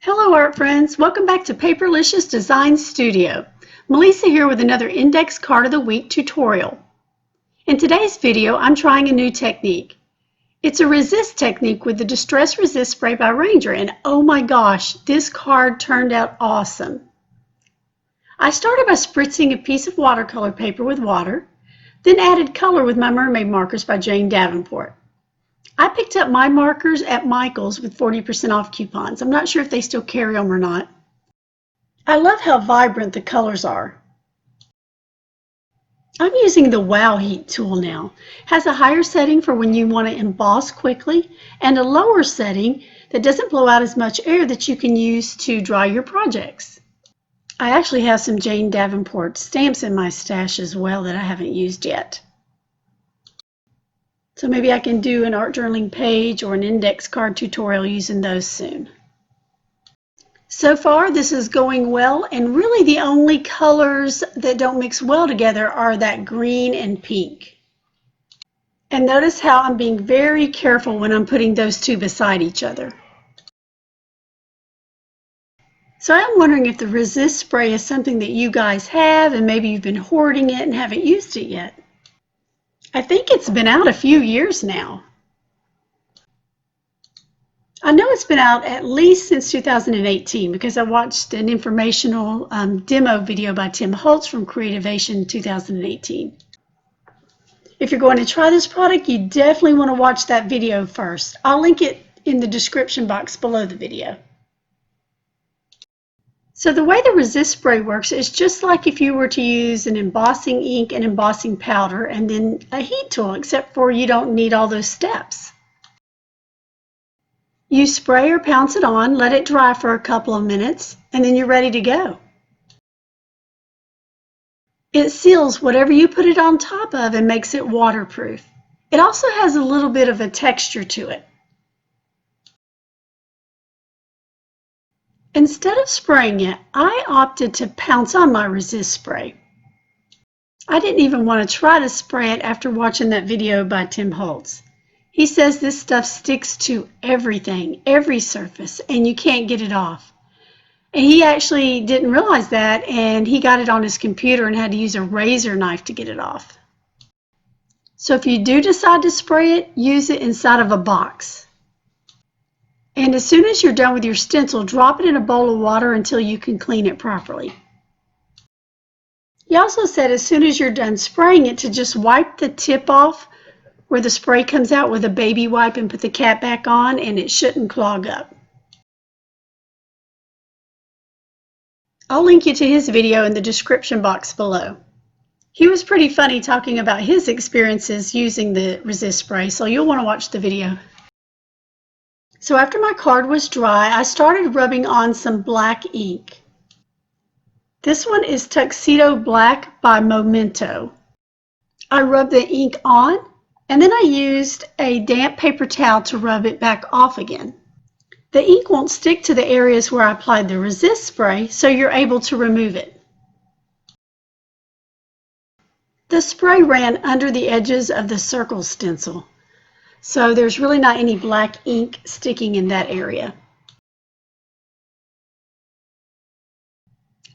Hello art friends, welcome back to Paperlicious Design Studio. Melisa here with another Index Card of the Week tutorial. In today's video, I'm trying a new technique. It's a resist technique with the Distress Resist Spray by Ranger, and oh my gosh, this card turned out awesome. I started by spritzing a piece of watercolor paper with water, then added color with my Mermaid markers by Davenport. I picked up my markers at Michael's with 40% off coupons. I'm not sure if they still carry them or not. I love how vibrant the colors are. I'm using the Wow Heat tool now. It has a higher setting for when you want to emboss quickly and a lower setting that doesn't blow out as much air that you can use to dry your projects. I actually have some Jane Davenport stamps in my stash as well that I haven't used yet. So maybe I can do an art journaling page or an index card tutorial using those soon. So far this is going well, and really the only colors that don't mix well together are that green and pink. And notice how I'm being very careful when I'm putting those two beside each other. So I'm wondering if the resist spray is something that you guys have and maybe you've been hoarding it and haven't used it yet. I think it's been out a few years now. I know it's been out at least since 2018 because I watched an informational demo video by Holtz from Creativation 2018. If you're going to try this product, you definitely want to watch that video first. I'll link it in the description box below the video. So the way the resist spray works is just like if you were to use an embossing ink and embossing powder and then a heat tool, except for you don't need all those steps. You spray or pounce it on, let it dry for a couple of minutes, and then you're ready to go. It seals whatever you put it on top of and makes it waterproof. It also has a little bit of a texture to it. Instead of spraying it, I opted to pounce on my resist spray. I didn't even want to try to spray it after watching that video by Holtz. He says this stuff sticks to everything, every surface, and you can't get it off. And he actually didn't realize that, and he got it on his computer and had to use a razor knife to get it off. So if you do decide to spray it, use it inside of a box. And as soon as you're done with your stencil, drop it in a bowl of water until you can clean it properly. He also said as soon as you're done spraying it to just wipe the tip off where the spray comes out with a baby wipe and put the cap back on, and it shouldn't clog up. I'll link you to his video in the description box below. He was pretty funny talking about his experiences using the resist spray, so you'll want to watch the video. So after my card was dry, I started rubbing on some black ink. This one is Tuxedo Black by Momento. I rubbed the ink on, and then I used a damp paper towel to rub it back off again. The ink won't stick to the areas where I applied the resist spray, so you're able to remove it. The spray ran under the edges of the circle stencil, so there's really not any black ink sticking in that area.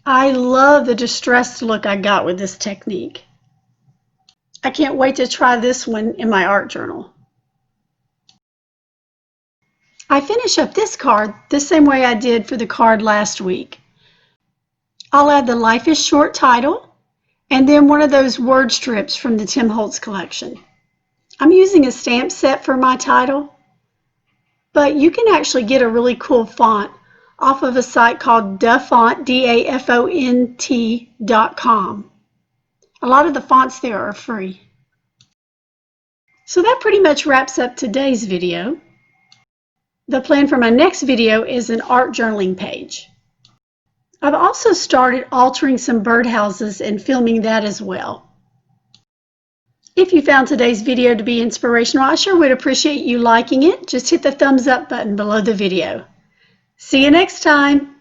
I love the distressed look I got with this technique. I can't wait to try this one in my art journal. I finish up this card the same way I did for the card last week. I'll add the Life is Short title and then one of those word strips from the Holtz collection. I'm using a stamp set for my title, but you can actually get a really cool font off of a site called Dafont, DAFONT.com. A lot of the fonts there are free. So that pretty much wraps up today's video. The plan for my next video is an art journaling page. I've also started altering some birdhouses and filming that as well. If you found today's video to be inspirational, I sure would appreciate you liking it. Just hit the thumbs up button below the video. See you next time.